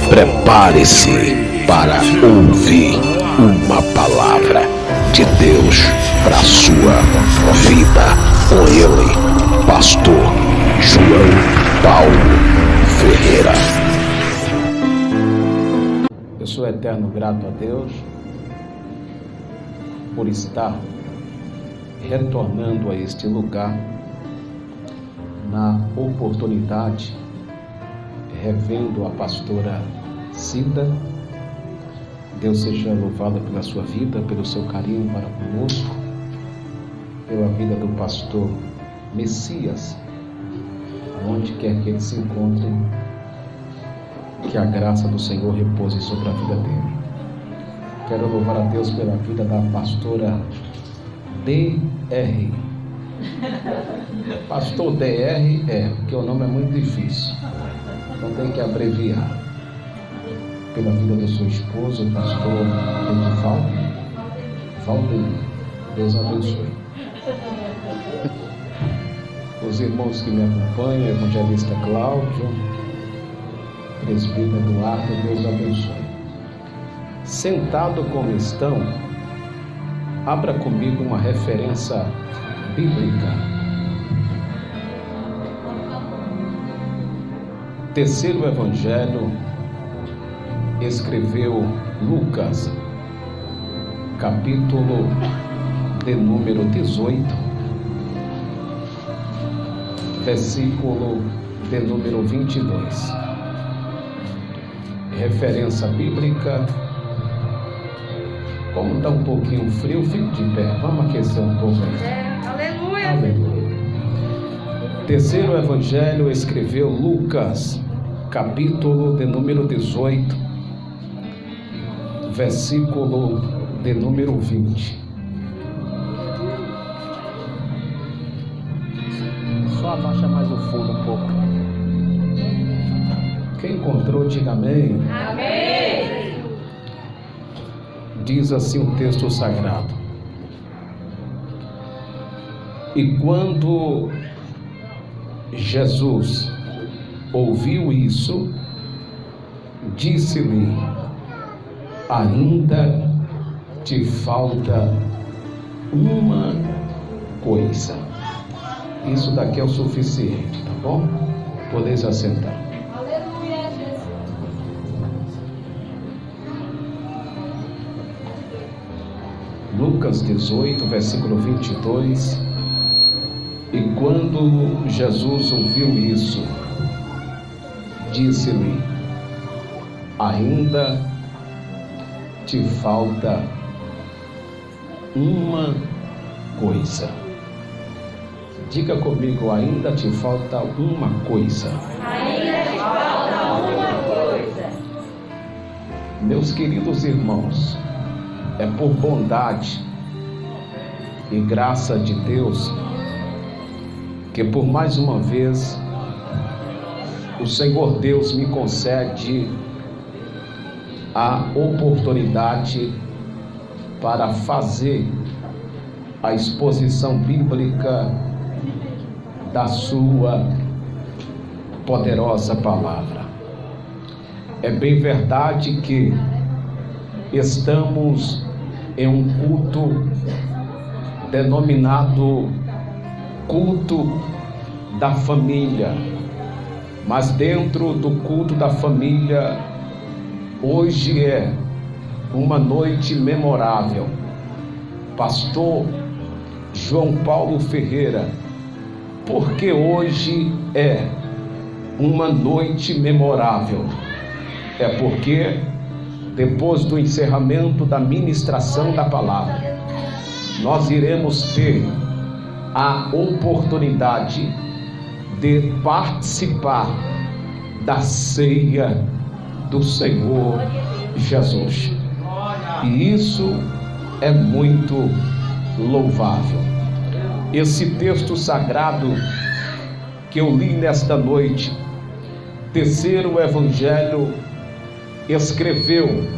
Prepare-se para ouvir uma palavra de Deus para a sua vida. Com ele, pastor João Paulo Ferreira. Eu sou eterno grato a Deus por estar retornando a este lugar na oportunidade, revendo a pastora Cida. Deus seja louvado pela sua vida, pelo seu carinho para conosco, pela vida do pastor Messias, onde quer que ele se encontre, que a graça do Senhor repouse sobre a vida dele. Quero louvar a Deus pela vida da pastora DR. Pastor DR porque o nome é muito difícil, então tem que abreviar. Pela vida do seu esposo, o pastor Edival Valdemir. Deus abençoe. Os irmãos que me acompanham, evangelista Cláudio, presbítero Eduardo, Deus abençoe. Sentado como estão, abra comigo uma referência bíblica. Terceiro evangelho escreveu Lucas, capítulo de número 18, versículo de número 22. Referência bíblica. Como está um pouquinho frio, fique de pé. Vamos aquecer um pouco aí. Aleluia. Aleluia. Terceiro evangelho escreveu Lucas, capítulo de número 18, versículo de número 20. Só abaixa mais o fundo um pouco. Quem encontrou, diga amém. Amém. Diz assim o texto sagrado: e quando Jesus ouviu isso, disse-lhe: ainda te falta uma coisa. Isso daqui é o suficiente, tá bom? Podeis assentar. Aleluia, Jesus. Lucas 18, versículo 22. E quando Jesus ouviu isso, disse-lhe: ainda te falta uma coisa. Diga comigo: ainda te falta uma coisa. Ainda te falta uma coisa. Meus queridos irmãos, é por bondade e graça de Deus que por mais uma vez o Senhor Deus me concede a oportunidade para fazer a exposição bíblica da sua poderosa palavra. É bem verdade que estamos em um culto denominado culto da família, mas dentro do culto da família, hoje é uma noite memorável. Pastor João Paulo Ferreira, porque hoje é uma noite memorável? É porque depois do encerramento da ministração da palavra, nós iremos ter a oportunidade de participar da ceia do Senhor Jesus. E isso é muito louvável. Esse texto sagrado que eu li nesta noite, terceiro evangelho, escreveu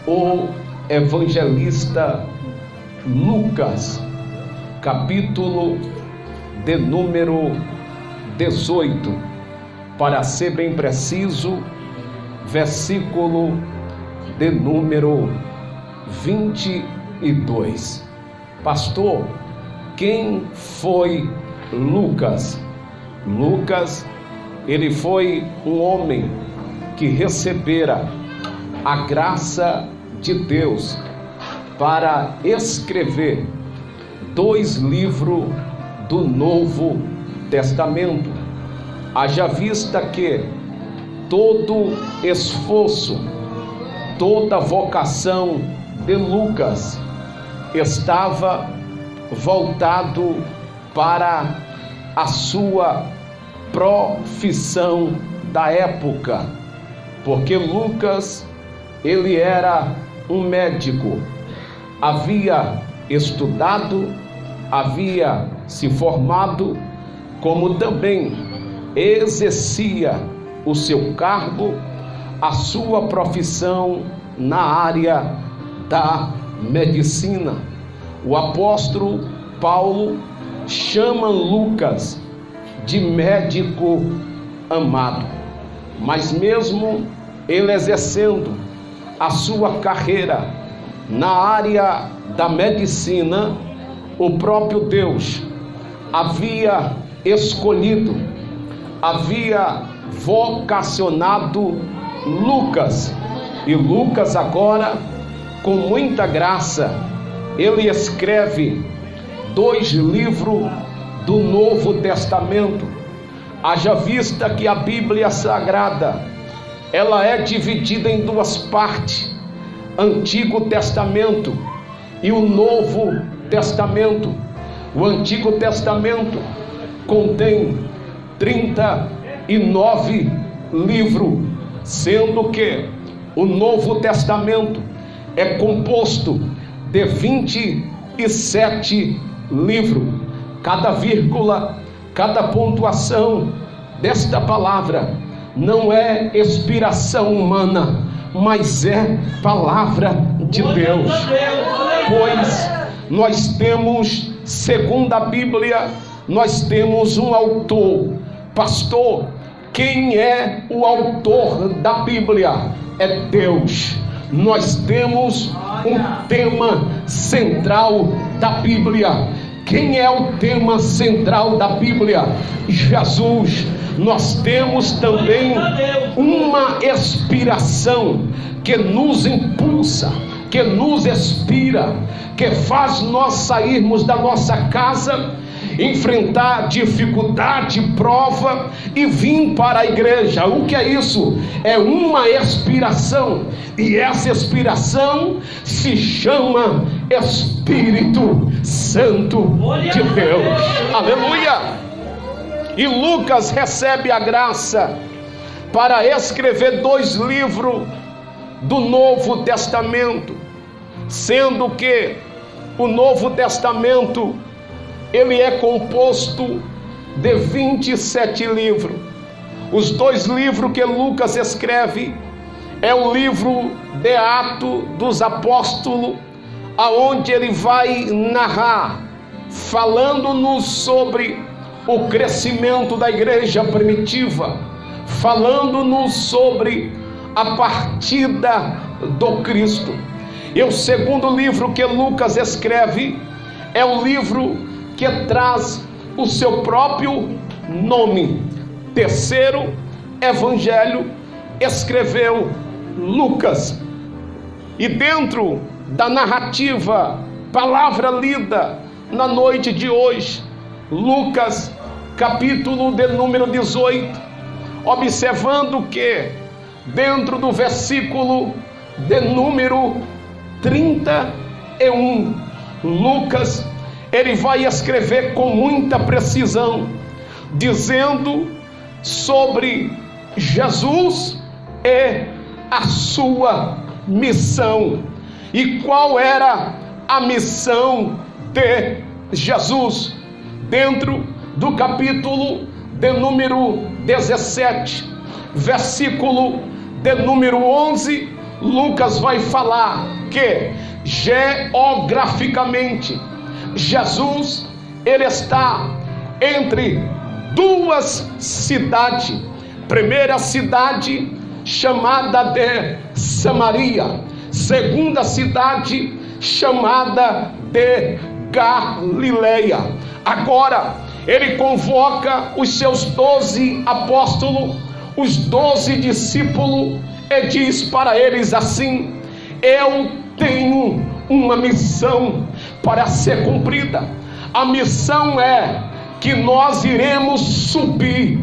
o evangelista Lucas, capítulo de número 18, para ser bem preciso, versículo de número 22. Pastor, quem foi Lucas? Lucas, ele foi um homem que recebera a graça de Deus para escrever 2 livros do Novo Testamento. Haja vista que todo esforço, toda vocação de Lucas estava voltado para a sua profissão da época, porque Lucas, ele era um médico, havia estudado, havia se formado, como também exercia o seu cargo, a sua profissão na área da medicina. O apóstolo Paulo chama Lucas de médico amado, mas mesmo ele exercendo a sua carreira na área da medicina, o próprio Deus havia escolhido, havia vocacionado Lucas, e Lucas agora, com muita graça, ele escreve 2 livros do Novo Testamento. Haja vista que a Bíblia Sagrada, ela é dividida em 2 partes, Antigo Testamento e o Novo Testamento. O Antigo Testamento contém 39 livros, sendo que o Novo Testamento é composto de 27 livros. Cada vírgula, cada pontuação desta palavra não é inspiração humana, mas é palavra de Deus. Pois nós temos, segundo a Bíblia, nós temos um autor. Pastor, quem é o autor da Bíblia? É Deus. Nós temos um tema central da Bíblia. Quem é o tema central da Bíblia? Jesus. Nós temos também uma inspiração que nos impulsa, que nos inspira, que faz nós sairmos da nossa casa, enfrentar dificuldade, prova e vir para a igreja. O que é isso? É uma inspiração, e essa inspiração se chama Espírito Santo de Deus. Aleluia! E Lucas recebe a graça para escrever 2 livros do Novo Testamento, sendo que o Novo Testamento ele é composto de 27 livros. Os 2 livros que Lucas escreve é o livro de Atos dos Apóstolos, aonde ele vai narrar, falando-nos sobre o crescimento da igreja primitiva, falando-nos sobre a partida do Cristo. E o segundo livro que Lucas escreve é o livro que traz o seu próprio nome. Terceiro evangelho escreveu Lucas. E dentro da narrativa, palavra lida na noite de hoje, Lucas, capítulo de número 18, observando que dentro do versículo de número 31, Lucas, ele vai escrever com muita precisão, dizendo sobre Jesus e a sua missão. E qual era a missão de Jesus? Dentro do capítulo de número 17, versículo de número 11, Lucas vai falar que geograficamente Jesus ele está entre 2 cidades. Primeira cidade chamada de Samaria, segunda cidade chamada de Galileia. Agora ele convoca os seus 12 apóstolos, os 12 discípulos, e diz para eles assim: eu tenho uma missão para ser cumprida. A missão é que nós iremos subir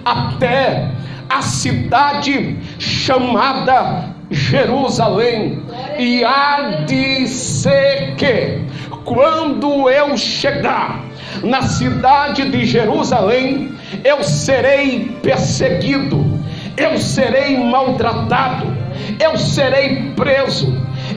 até a cidade chamada Jerusalém, e há de ser que quando eu chegar na cidade de Jerusalém, eu serei perseguido, eu serei maltratado, eu serei preso,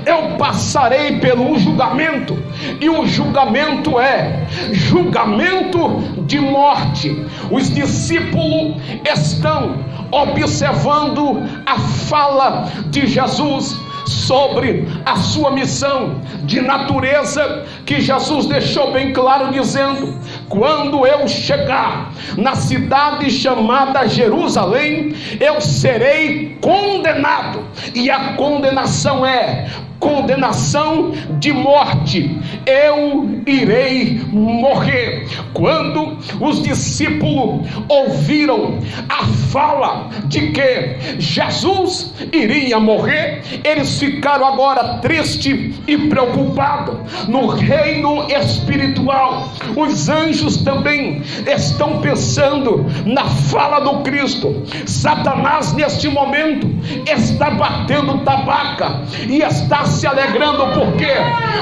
eu passarei pelo julgamento, e o julgamento é julgamento de morte. Os discípulos estão observando a fala de Jesus sobre a sua missão de natureza, que Jesus deixou bem claro, dizendo: quando eu chegar na cidade chamada Jerusalém, eu serei condenado, e a condenação é condenação de morte, eu irei morrer. Quando os discípulos ouviram a fala de que Jesus iria morrer, eles ficaram agora tristes e preocupados. No reino espiritual, os anjos também estão pensando na fala do Cristo. Satanás neste momento está batendo tabaca e está se alegrando. Por quê?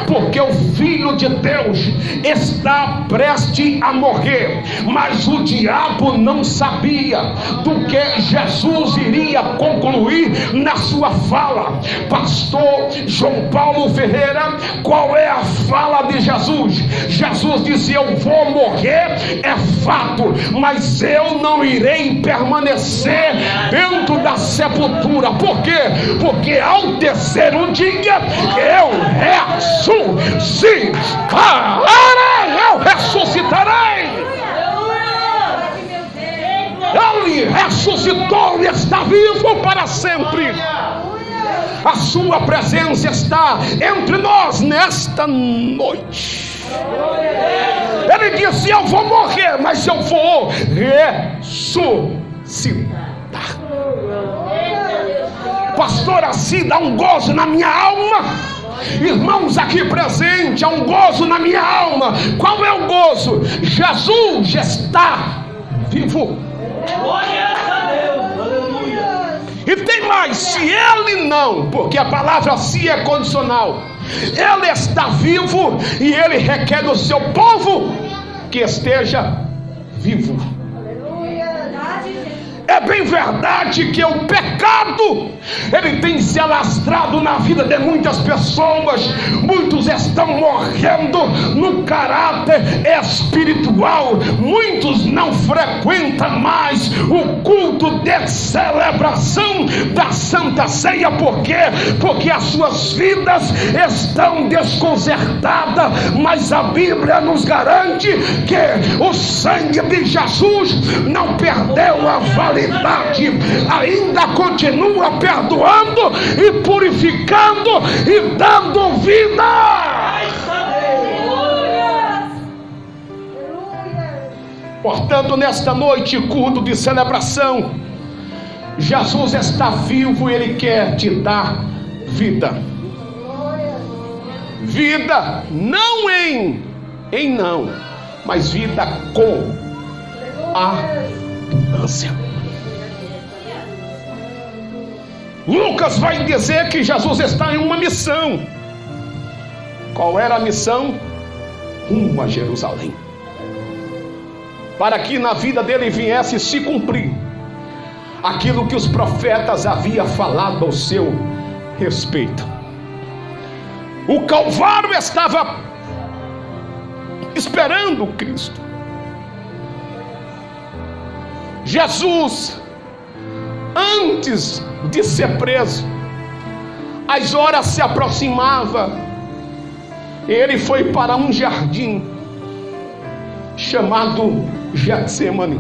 Porque o Filho de Deus está prestes a morrer, mas o diabo não sabia do que Jesus iria concluir na sua fala. Pastor João Paulo Ferreira, qual é a fala de Jesus? Jesus disse: eu vou morrer, é fato, mas eu não irei permanecer dentro da sepultura. Por quê? Porque ao terceiro dia eu ressuscitarei, eu ressuscitarei. Ele ressuscitou e está vivo para sempre. A sua presença está entre nós nesta noite. Ele disse: eu vou morrer, mas eu vou ressuscitar. Pastor, assim dá um gozo na minha alma. Irmãos aqui presentes, há um gozo na minha alma. Qual é o gozo? Jesus está vivo. E tem mais: se ele não, porque a palavra se é condicional, ele está vivo e ele requer do seu povo que esteja vivo. É bem verdade que o pecado, ele tem se alastrado na vida de muitas pessoas. Muitos estão morrendo no caráter espiritual. Muitos não frequentam mais o culto de celebração da Santa Ceia. Por quê? Porque as suas vidas estão desconcertadas. Mas a Bíblia nos garante que o sangue de Jesus não perdeu a validade, ainda continua perdoando e purificando e dando vida. Portanto, nesta noite, culto de celebração, Jesus está vivo e ele quer te dar vida. Vida não em não, mas vida com abundância. Lucas vai dizer que Jesus está em uma missão. Qual era a missão? Rumo a Jerusalém, para que na vida dele viesse se cumprir aquilo que os profetas haviam falado ao seu respeito. O Calvário estava esperando Cristo. Jesus, antes de ser preso, as horas se aproximavam, ele foi para um jardim chamado Getsemane.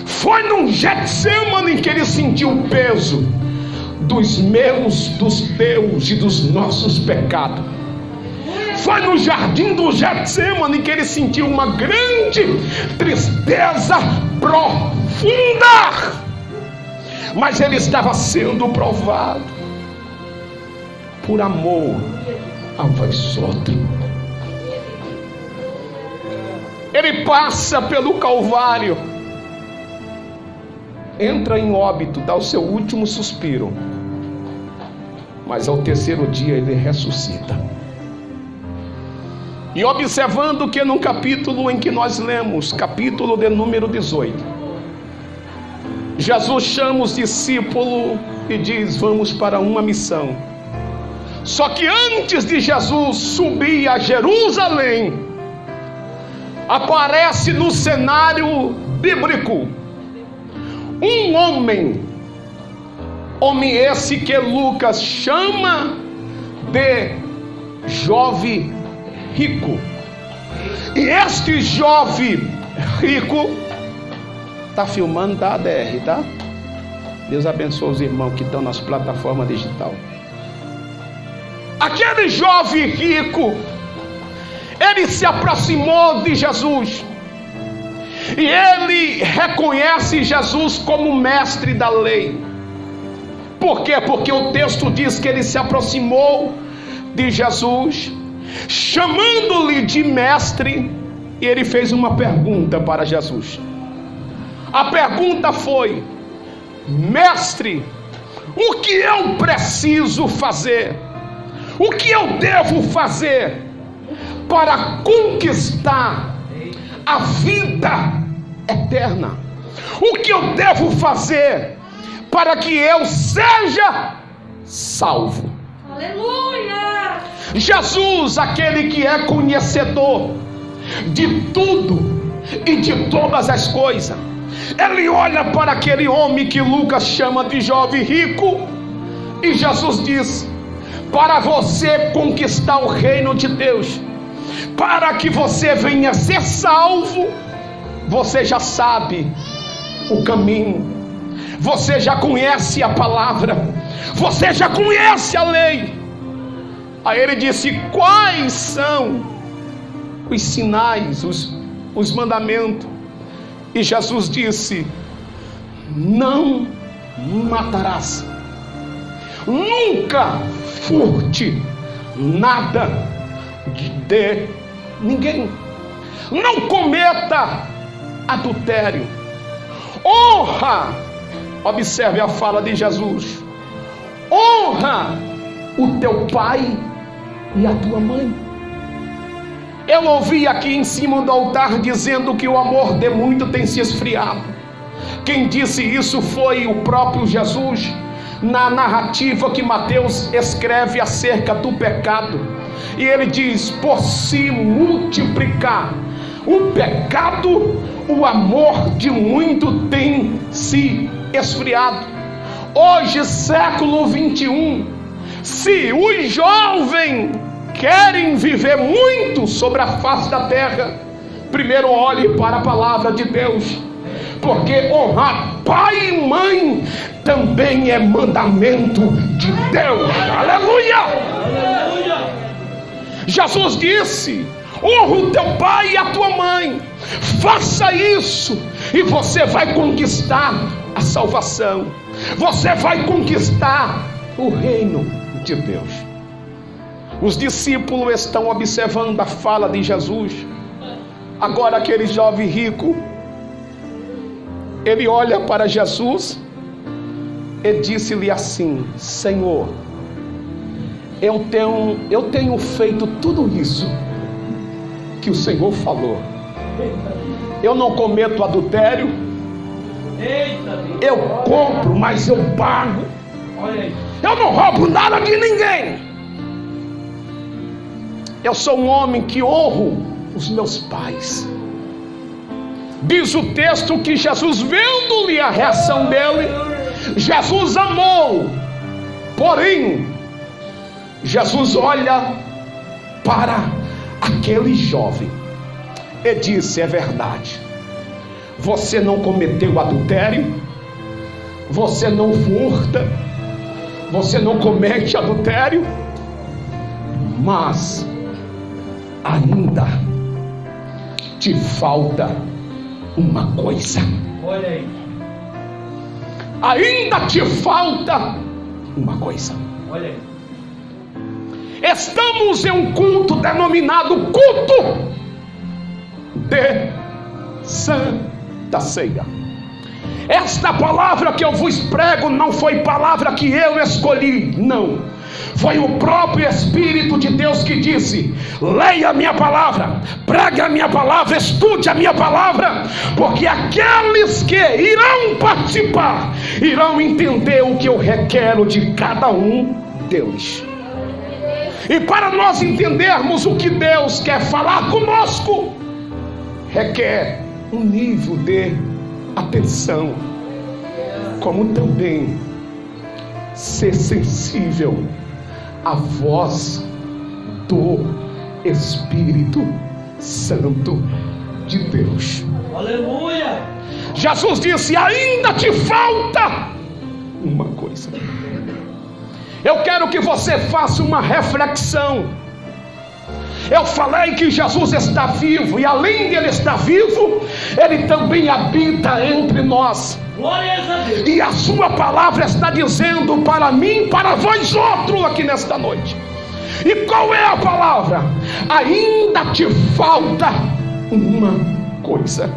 Foi num Getsemane que ele sentiu o peso dos meus, dos teus e dos nossos pecados. Foi no jardim do Getsemane que ele sentiu uma grande tristeza profunda. Mas ele estava sendo provado por amor a vós outros. Ele passa pelo Calvário, entra em óbito, dá o seu último suspiro, mas ao terceiro dia ele ressuscita. E observando que no capítulo em que nós lemos, capítulo de número 18, Jesus chama os discípulos e diz: vamos para uma missão. Só que antes de Jesus subir a Jerusalém, aparece no cenário bíblico um homem esse que Lucas chama de jovem rico. E este jovem rico está filmando da ADR, tá? Deus abençoe os irmãos que estão nas plataformas digitais. Aquele jovem rico, ele se aproximou de Jesus e ele reconhece Jesus como mestre da lei. Por quê? Porque o texto diz que ele se aproximou de Jesus, chamando-lhe de mestre, e ele fez uma pergunta para Jesus. A pergunta foi: mestre, o que eu preciso fazer? O que eu devo fazer para conquistar a vida eterna? O que eu devo fazer para que eu seja salvo? Aleluia! Jesus, aquele que é conhecedor de tudo e de todas as coisas, ele olha para aquele homem que Lucas chama de jovem rico, e Jesus diz: para você conquistar o reino de Deus, para que você venha ser salvo, você já sabe o caminho, você já conhece a palavra, você já conhece a lei. Aí ele disse: quais são os sinais, os mandamentos? E Jesus disse: não matarás, nunca furte nada de ninguém, não cometa adultério, honra, observe a fala de Jesus, honra o teu pai e a tua mãe. Eu ouvi aqui em cima do altar dizendo que o amor de muito tem se esfriado. Quem disse isso foi o próprio Jesus, na narrativa que Mateus escreve acerca do pecado. E ele diz: por se multiplicar o pecado, o amor de muito tem se esfriado. Hoje, século 21, se os jovens querem viver muito sobre a face da terra, primeiro olhe para a palavra de Deus, porque honrar pai e mãe também é mandamento de Deus. Aleluia! Aleluia! Jesus disse: honra o teu pai e a tua mãe. Faça isso e você vai conquistar a salvação, você vai conquistar o reino de Deus. Os discípulos estão observando a fala de Jesus. Agora aquele jovem rico, ele olha para Jesus e disse-lhe assim: Senhor, eu tenho feito tudo isso que o Senhor falou. Eu não cometo adultério, eu compro, mas eu pago, eu não roubo nada de ninguém, eu sou um homem que honro os meus pais. Diz o texto que Jesus, vendo-lhe a reação dele, Jesus amou. Porém, Jesus olha para aquele jovem e disse: é verdade, você não cometeu adultério, você não furta, você não comete adultério, mas ainda te falta uma coisa. Olha aí. Ainda te falta uma coisa. Olha aí. Estamos em um culto denominado culto de Santa Ceia. Esta palavra que eu vos prego não foi palavra que eu escolhi, não. Foi o próprio Espírito de Deus que disse: leia a minha palavra, pregue a minha palavra, estude a minha palavra, porque aqueles que irão participar, irão entender o que eu requero de cada um deles. E para nós entendermos o que Deus quer falar conosco, requer um nível de atenção, como também ser sensível à voz do Espírito Santo de Deus. Aleluia! Jesus disse: ainda te falta uma coisa. Eu quero que você faça uma reflexão. Eu falei que Jesus está vivo, e além de ele estar vivo, ele também habita entre nós. Glórias a Deus. E a sua palavra está dizendo para mim, para vós outros aqui nesta noite. E qual é a palavra? Ainda te falta uma coisa.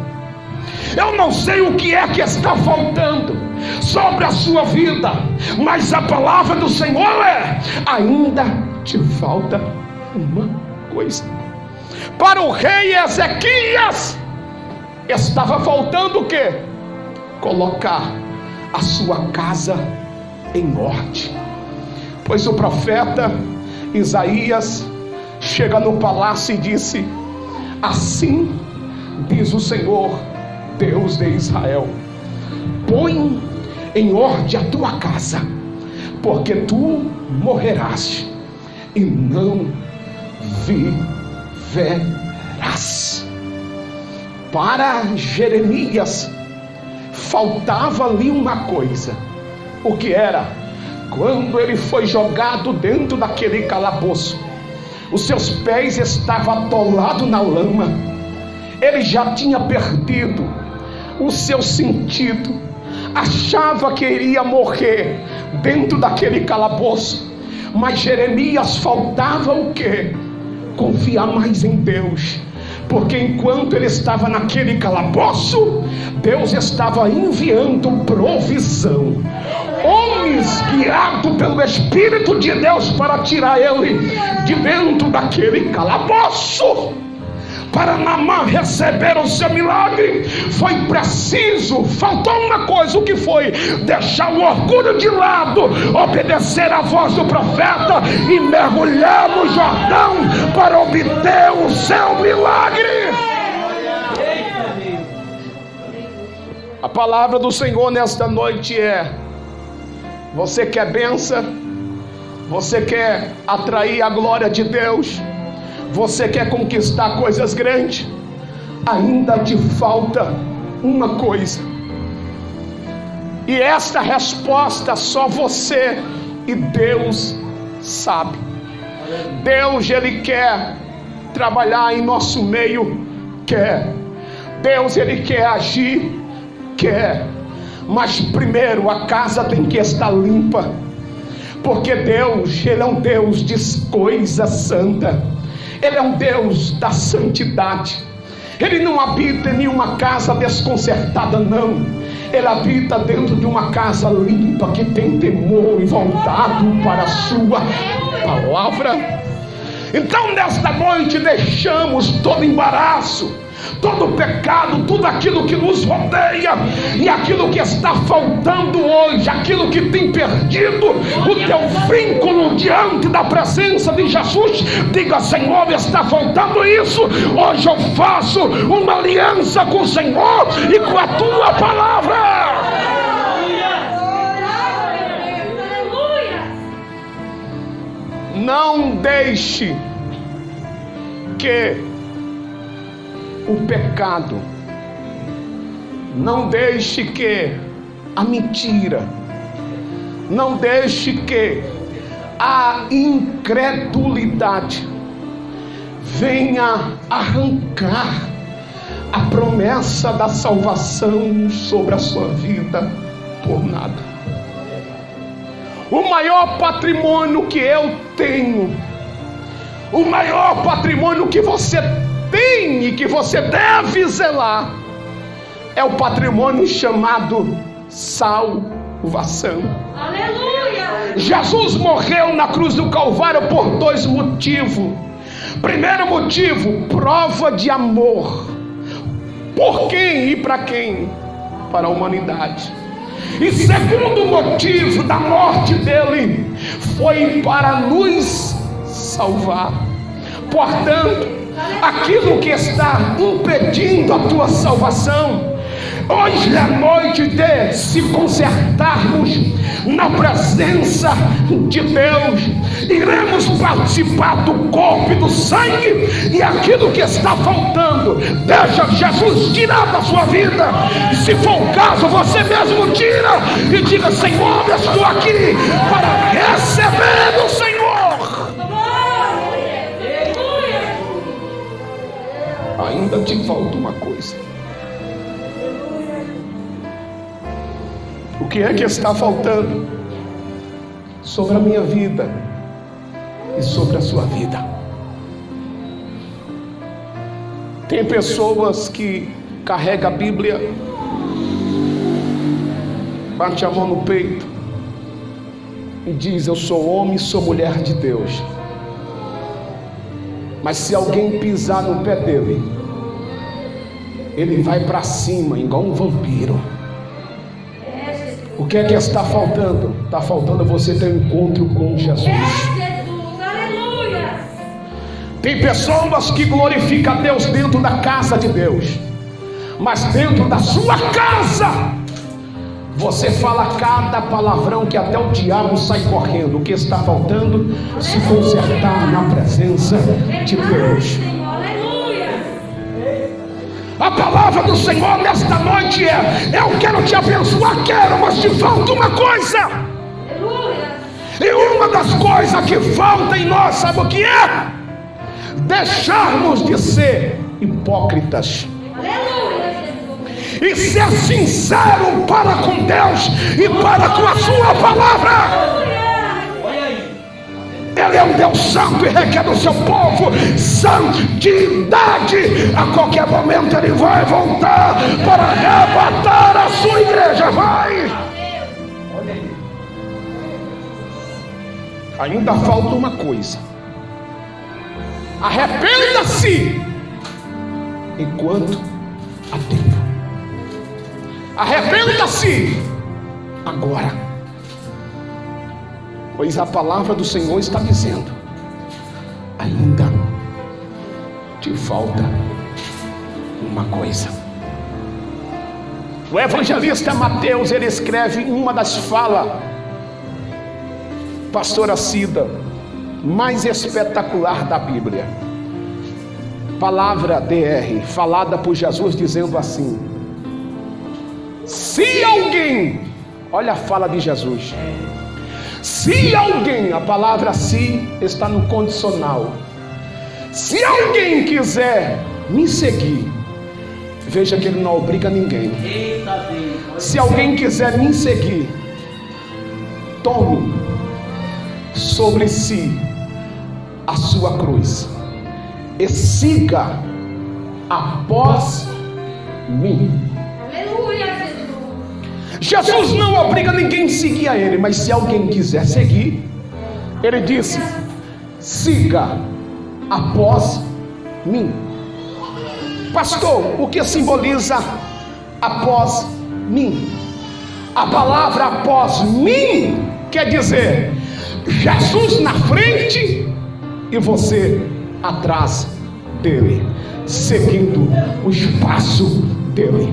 Eu não sei o que é que está faltando sobre a sua vida, mas a palavra do Senhor é: ainda te falta uma coisa. Para o rei Ezequias estava faltando o quê? Colocar a sua casa em ordem. Pois o profeta Isaías chega no palácio e disse: assim diz o Senhor, Deus de Israel: põe em ordem a tua casa, porque tu morrerás e não viverás. Para Jeremias faltava ali uma coisa. O que era? Quando ele foi jogado dentro daquele calabouço, os seus pés estavam atolados na lama. Ele já tinha perdido o seu sentido, achava que iria morrer dentro daquele calabouço. Mas Jeremias faltava o quê? Confiar mais em Deus, porque enquanto ele estava naquele calabouço, Deus estava enviando provisão, homens guiados pelo Espírito de Deus para tirar ele de dentro daquele calabouço. Para Naamã receber o seu milagre, foi preciso, faltou uma coisa. O que foi? Deixar o orgulho de lado, obedecer a voz do profeta e mergulhar no Jordão para obter o seu milagre. A palavra do Senhor nesta noite é: você quer bênção? Você quer atrair a glória de Deus? Você quer conquistar coisas grandes? Ainda te falta uma coisa. E esta resposta só você e Deus sabe. Deus, ele quer trabalhar em nosso meio, quer. Deus, ele quer agir, quer. Mas primeiro a casa tem que estar limpa, porque Deus, ele é um Deus de coisa santa. Ele é um Deus da santidade. Ele não habita em nenhuma casa desconcertada, não. Ele habita dentro de uma casa limpa, que tem temor e voltado para a sua palavra. Então nesta noite deixamos todo embaraço, todo pecado, tudo aquilo que nos rodeia e aquilo que está faltando hoje, aquilo que tem perdido o teu vínculo diante da presença de Jesus. Diga: Senhor, está faltando isso. Hoje eu faço uma aliança com o Senhor e com a tua palavra. Não deixe que o pecado Não deixe que a mentira, não deixe que a incredulidade venha arrancar a promessa da salvação sobre a sua vida por nada. O maior patrimônio que eu tenho, o maior patrimônio que você tem e que você deve zelar, é o patrimônio chamado salvação. Aleluia! Jesus morreu na cruz do Calvário por 2 motivos. Primeiro motivo, prova de amor. Por quem e para quem? Para a humanidade. E segundo motivo da morte dele, foi para nos salvar. Portanto, aquilo que está impedindo a tua salvação, hoje é noite de se consertarmos na presença de Deus. Iremos participar do corpo e do sangue, e aquilo que está faltando, deixa Jesus tirar da sua vida. E se for o caso, você mesmo tira e diga: Senhor, eu estou aqui para receber do Senhor. Ainda te falta uma coisa. O que é que está faltando sobre a minha vida e sobre a sua vida? Tem pessoas que carregam a Bíblia, bate a mão no peito e diz: eu sou homem e sou mulher de Deus. Mas se alguém pisar no pé dele, ele vai para cima igual um vampiro. O que é que está faltando? Está faltando você ter um encontro com Jesus. Aleluia! Tem pessoas que glorificam a Deus dentro da casa de Deus, mas dentro da sua casa você fala cada palavrão que até o diabo sai correndo. O que está faltando? Se consertar na presença de Deus. A palavra do Senhor nesta noite é: eu quero te abençoar, quero, mas te falta uma coisa. E uma das coisas que falta em nós, sabe o que é? Deixarmos de ser hipócritas e ser sincero para com Deus e para com a sua palavra. Ele é um Deus santo e requer do seu povo santidade. A qualquer momento ele vai voltar para arrebatar a sua igreja. Vai! Ainda falta uma coisa. Arrependa-se enquanto há tempo. Arrependa-se agora. Pois a palavra do Senhor está dizendo: ainda te falta uma coisa. O evangelista Mateus, ele escreve uma das falas, pastora Cida, mais espetacular da Bíblia. Palavra DR, falada por Jesus, dizendo assim: se alguém, olha a fala de Jesus, se alguém, a palavra se está no condicional, se alguém quiser me seguir, veja que ele não obriga ninguém. Se alguém quiser me seguir, tome sobre si a sua cruz e siga após mim. Jesus não obriga ninguém a seguir a ele, mas se alguém quiser seguir, ele disse: siga após mim. Pastor, o que simboliza após mim? A palavra após mim quer dizer Jesus na frente e você atrás dele, seguindo o espaço dele.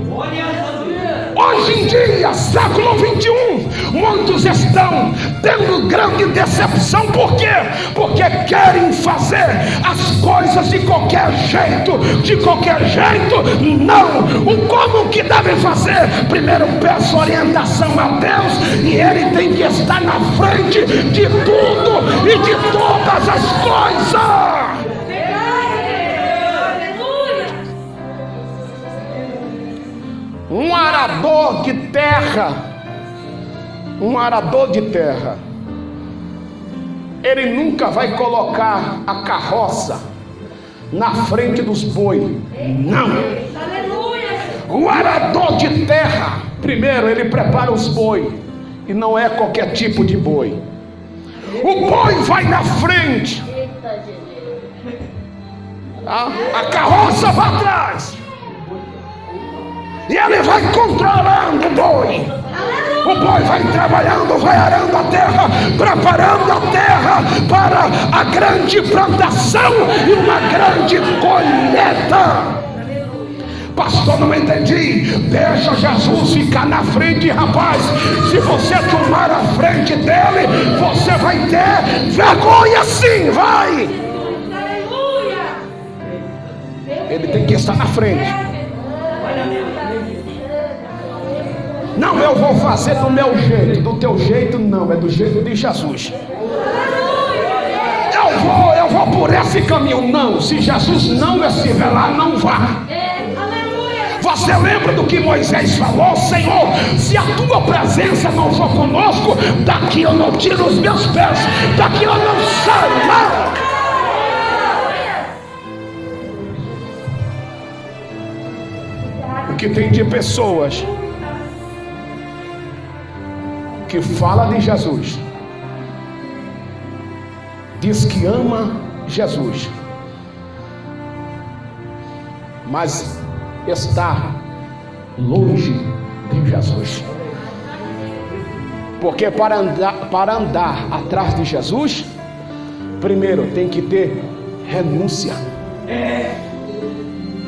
Hoje em dia, século 21, muitos estão tendo grande decepção. Por quê? Porque querem fazer as coisas de qualquer jeito. De qualquer jeito, não. O como que devem fazer? Primeiro peço orientação a Deus, e Ele tem que estar na frente de tudo e de todas as coisas. Um arador de terra, ele nunca vai colocar a carroça na frente dos bois. Não. O arador de terra, primeiro ele prepara os bois, e não é qualquer tipo de boi. O boi vai na frente, a carroça vai atrás, e ele vai controlando o boi. O boi vai trabalhando, vai arando a terra, preparando a terra para a grande plantação e uma grande colheita. Pastor, não entendi. Deixa Jesus ficar na frente, rapaz. Se você tomar a frente dele, você vai ter vergonha, sim, vai. Ele tem que estar na frente. Não, eu vou fazer do meu jeito. Do teu jeito não, é do jeito de Jesus. Eu vou por esse caminho. Não, se Jesus não estiver lá, não vá. Você lembra do que Moisés falou? Senhor, se a tua presença não for conosco, daqui eu não tiro os meus pés, daqui eu não saio, não. O que tem de pessoas que fala de Jesus, diz que ama Jesus, mas está longe de Jesus. Porque para andar atrás de Jesus, primeiro tem que ter renúncia.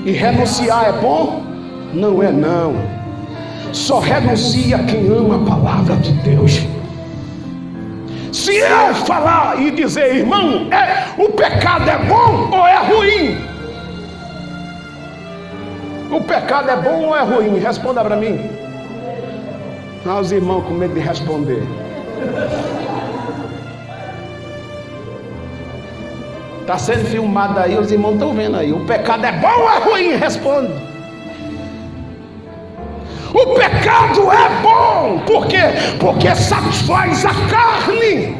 E renunciar é bom? Não é não. Só renuncia quem ama a palavra de Deus. Se eu falar e dizer, irmão, o pecado é bom ou é ruim? O pecado é bom ou é ruim? Responda para mim. Os irmãos com medo de responder. Está sendo filmado aí, os irmãos estão vendo aí. O pecado é bom ou é ruim? Responde. O pecado é bom. Por quê? Porque satisfaz a carne.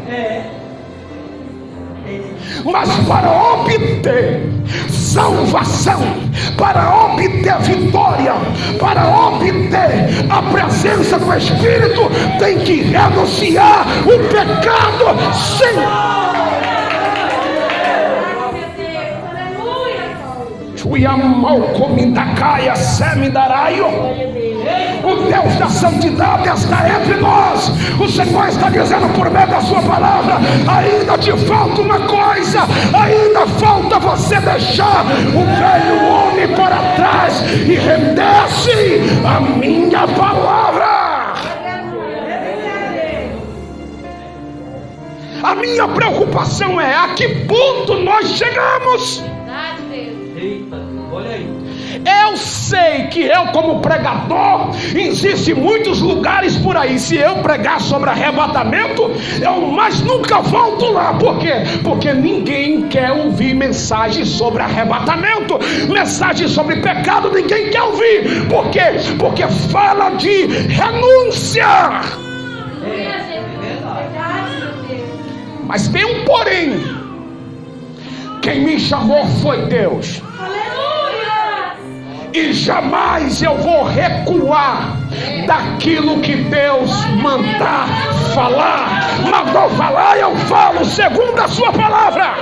Mas para obter salvação, para obter vitória, para obter a presença do Espírito, tem que renunciar o pecado. Sim. O Deus da santidade está entre nós. O Senhor está dizendo por meio da sua palavra: ainda te falta uma coisa, ainda falta você deixar o velho homem para trás e render-se à minha palavra. A minha preocupação é a que ponto nós chegamos. Eita, olha aí. Eu sei que eu, como pregador, existem muitos lugares por aí. Se eu pregar sobre arrebatamento, mas nunca volto lá. Por quê? Porque ninguém quer ouvir mensagem sobre arrebatamento, mensagem sobre pecado, ninguém quer ouvir. Por quê? Porque fala de renúncia. Mas tem um porém. Quem me chamou foi Deus. E jamais eu vou recuar daquilo que Deus mandou falar, eu falo segundo a sua palavra.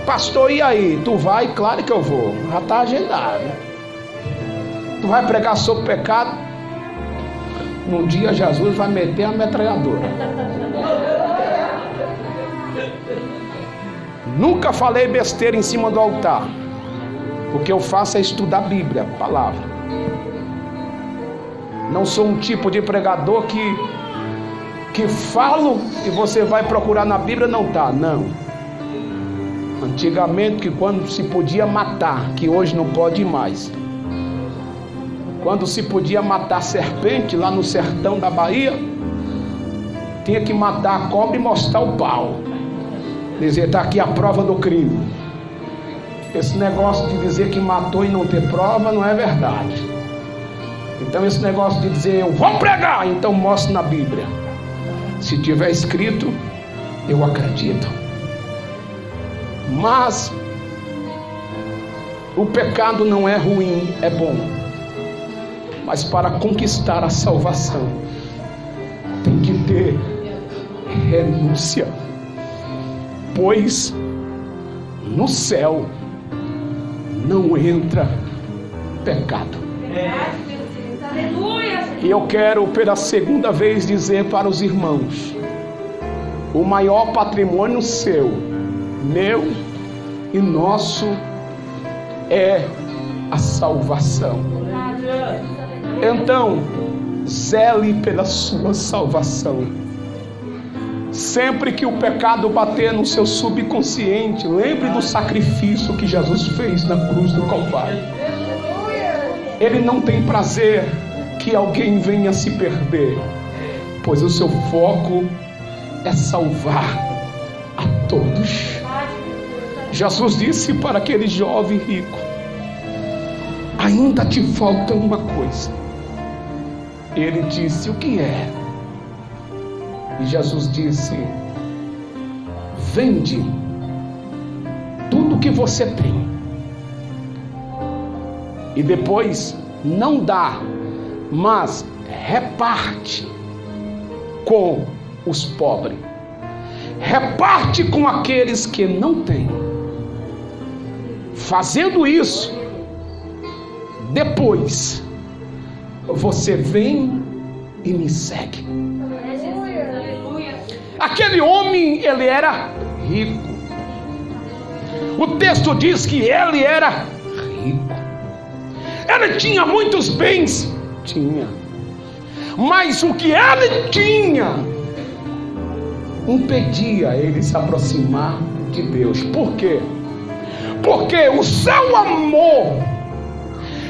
Pastor, e aí? Tu vai? Claro que eu vou. Já está agendado. Tu vai pregar sobre pecado? Um dia Jesus vai meter a metralhadora. Nunca falei besteira em cima do altar. O que eu faço é estudar a Bíblia, a palavra. Não sou um tipo de pregador que falo e você vai procurar na Bíblia, não está, não. Antigamente, que quando se podia matar, que hoje não pode mais. Quando se podia matar serpente lá no sertão da Bahia, tinha que matar a cobra e mostrar o pau. Dizer, está aqui a prova do crime. Esse negócio de dizer que matou e não ter prova não é verdade. Então esse negócio de dizer, eu vou pregar, então mostre na Bíblia. Se tiver escrito, eu acredito. Mas o pecado não é ruim, é bom. Mas para conquistar a salvação, tem que ter renúncia. Pois no céu não entra pecado. E eu quero pela segunda vez dizer para os irmãos: o maior patrimônio seu, meu e nosso é a salvação. Então, zele pela sua salvação. Sempre que o pecado bater no seu subconsciente, lembre do sacrifício que Jesus fez na cruz do Calvário. Ele não tem prazer que alguém venha se perder, pois o seu foco é salvar a todos. Jesus disse para aquele jovem rico: ainda te falta uma coisa. Ele disse: o que é? E Jesus disse: vende tudo que você tem, e depois não dá, mas reparte com os pobres, reparte com aqueles que não têm. Fazendo isso, depois você vem e me segue. Aquele homem, ele era rico. O texto diz que ele era rico. Ele tinha muitos bens, tinha. Mas o que ele tinha impedia ele se aproximar de Deus. Por quê? Porque o seu amor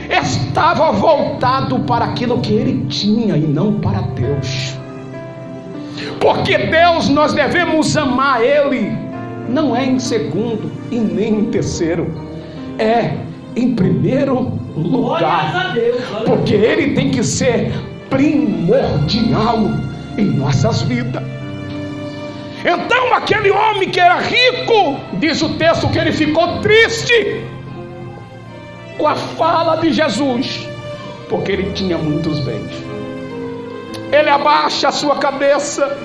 estava voltado para aquilo que ele tinha e não para Deus. Porque Deus, nós devemos amar Ele, não é em segundo e nem em terceiro, é em primeiro lugar. Porque Ele tem que ser primordial em nossas vidas. Então aquele homem que era rico, diz o texto que ele ficou triste com a fala de Jesus, porque ele tinha muitos bens. Ele abaixa a sua cabeça,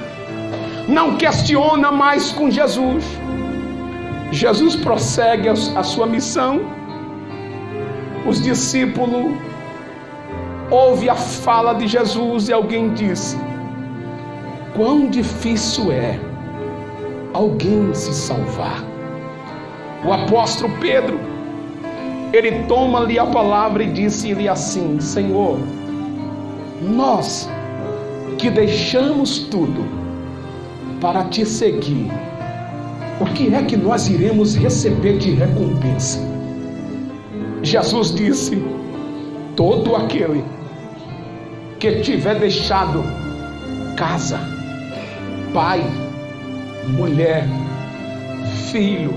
não questiona mais com Jesus. Jesus prossegue a sua missão. Os discípulos ouvem a fala de Jesus e alguém disse: quão difícil é alguém se salvar. O apóstolo Pedro, ele toma-lhe a palavra e disse-lhe assim: Senhor, nós que deixamos tudo para te seguir, o que é que nós iremos receber de recompensa? Jesus disse: todo aquele que tiver deixado casa, pai, mulher, filho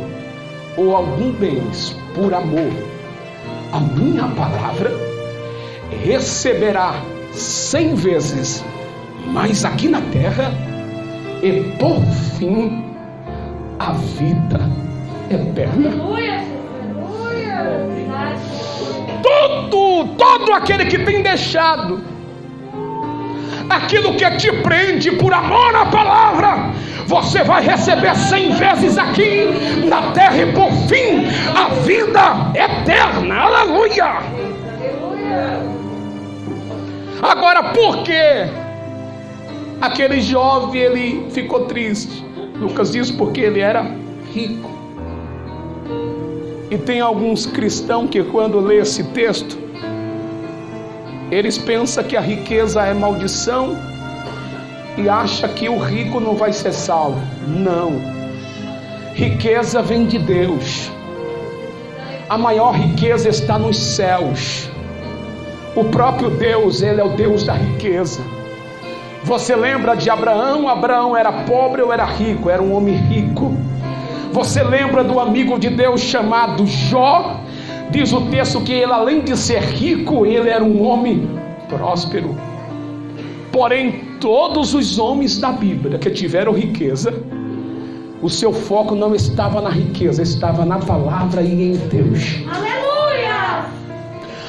ou algum bens por amor à minha palavra, receberá 100 vezes mais aqui na terra, e por fim a vida eterna. Todo aquele que tem deixado aquilo que te prende por amor à palavra, você vai receber 100 vezes aqui na terra, e por fim a vida eterna. Aleluia! Agora, por que aquele jovem ele ficou triste? Lucas diz porque ele era rico. E tem alguns cristãos que quando lê esse texto, eles pensam que a riqueza é maldição e acham que o rico não vai ser salvo. Não. Riqueza vem de Deus. A maior riqueza está nos céus. O próprio Deus, Ele é o Deus da riqueza. Você lembra de Abraão? Abraão era pobre ou era rico? Era um homem rico. Você lembra do amigo de Deus chamado Jó? Diz o texto que ele, além de ser rico, ele era um homem próspero. Porém, todos os homens da Bíblia que tiveram riqueza, o seu foco não estava na riqueza, estava na palavra e em Deus. Aleluia!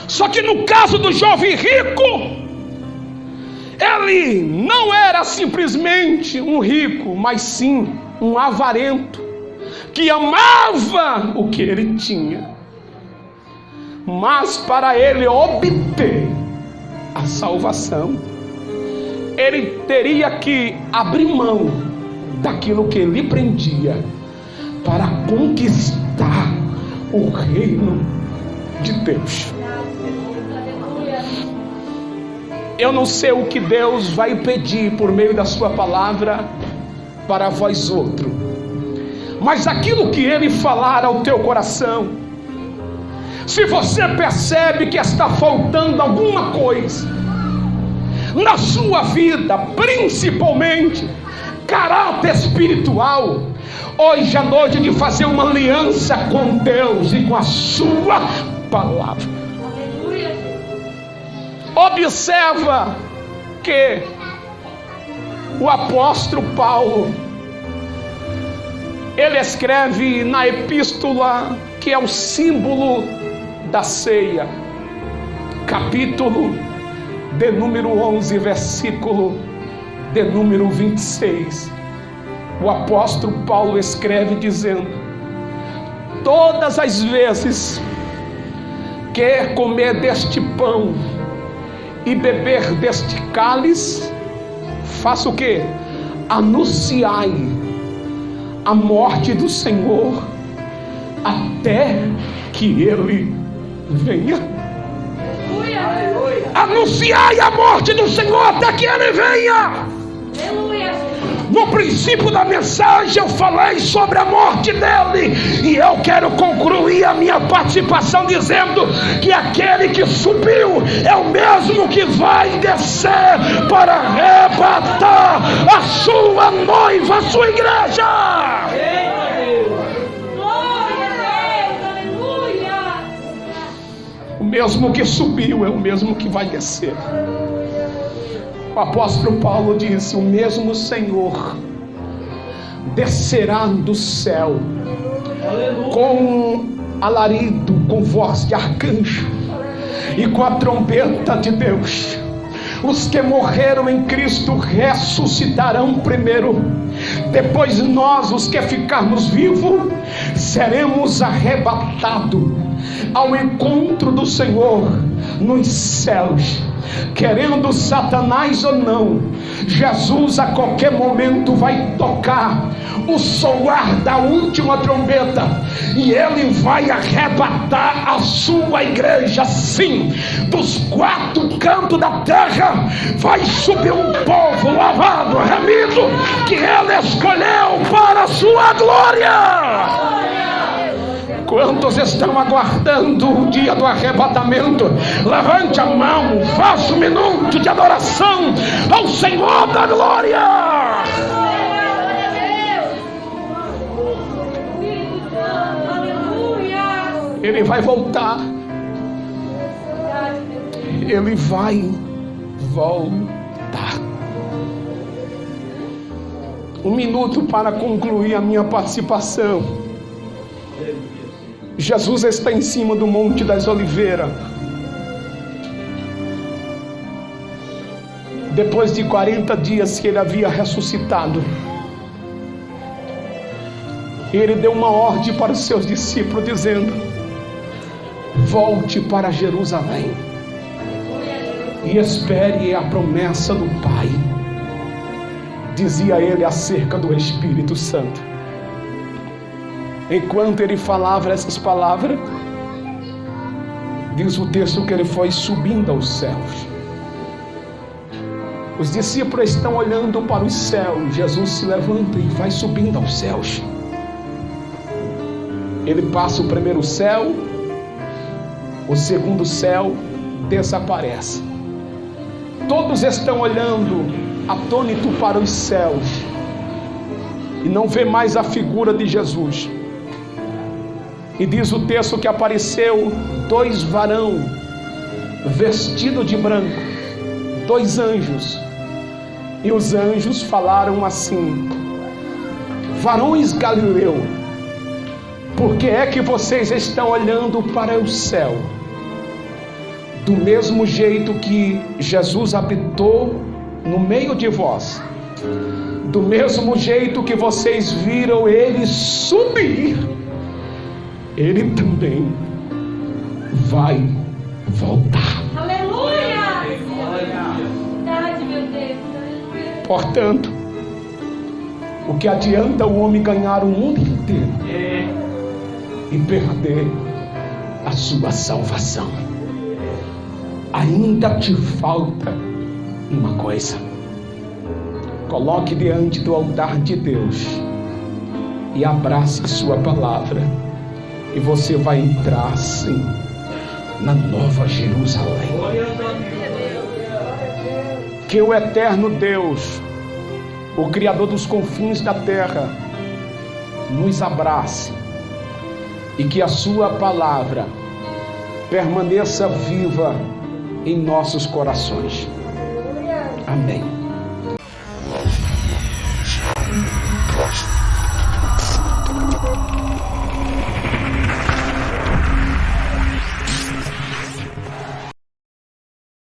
Só que no caso do jovem rico, ele não era simplesmente um rico, mas sim um avarento, que amava o que ele tinha. Mas para ele obter a salvação, ele teria que abrir mão daquilo que lhe prendia para conquistar o reino de Deus. Eu não sei o que Deus vai pedir por meio da sua palavra para vós outros, mas aquilo que Ele falar ao teu coração, se você percebe que está faltando alguma coisa na sua vida, principalmente caráter espiritual, hoje é noite de fazer uma aliança com Deus e com a sua palavra. Observa que o apóstolo Paulo, ele escreve na epístola que é o símbolo da ceia, capítulo de número 11, versículo de número 26. O apóstolo Paulo escreve dizendo: todas as vezes que comer deste pão e beber deste cálice, faça o que? Anunciai a morte do Senhor até que Ele venha. Aleluia. Anunciai a morte do Senhor até que Ele venha. Aleluia. No princípio da mensagem eu falei sobre a morte dele, e eu quero concluir a minha participação dizendo que aquele que subiu é o mesmo que vai descer para arrebatar a sua noiva, a sua igreja. Glória a Deus. Aleluia. O mesmo que subiu é o mesmo que vai descer. O apóstolo Paulo disse: o mesmo Senhor descerá do céu com alarido, com voz de arcanjo e com a trombeta de Deus. Os que morreram em Cristo ressuscitarão primeiro. Depois nós, os que ficarmos vivos, seremos arrebatados ao encontro do Senhor nos céus. Querendo Satanás ou não, Jesus a qualquer momento vai tocar o soar da última trombeta e Ele vai arrebatar a sua igreja. Sim, dos quatro cantos da terra vai subir um povo lavado, remido, que Ele escolheu para a sua glória. Quantos estão aguardando o dia do arrebatamento? Levante a mão, faça um minuto de adoração ao Senhor da glória. Ele vai voltar. Ele vai voltar. Um minuto para concluir a minha participação. Jesus está em cima do Monte das Oliveiras. Depois de 40 dias que ele havia ressuscitado, ele deu uma ordem para os seus discípulos dizendo: volte para Jerusalém e espere a promessa do Pai. Dizia ele acerca do Espírito Santo. Enquanto ele falava essas palavras, diz o texto que ele foi subindo aos céus. Os discípulos estão olhando para os céus. Jesus se levanta e vai subindo aos céus. Ele passa o primeiro céu, o segundo céu desaparece. Todos estão olhando atônitos para os céus e não vê mais a figura de Jesus. E diz o texto que apareceu 2 varões vestidos de branco, 2 anjos. E os anjos falaram assim: varões Galileu, por que é que vocês estão olhando para o céu? Do mesmo jeito que Jesus habitou no meio de vós, do mesmo jeito que vocês viram ele subir, ele também vai voltar. Aleluia! Verdade, meu Deus. Aleluia. Portanto, o que adianta o homem ganhar o mundo inteiro e perder a sua salvação? Ainda te falta uma coisa. Coloque diante do altar de Deus e abrace sua palavra, e você vai entrar sim na Nova Jerusalém. Que o eterno Deus, o Criador dos confins da terra, nos abrace e que a sua palavra permaneça viva em nossos corações. Amém.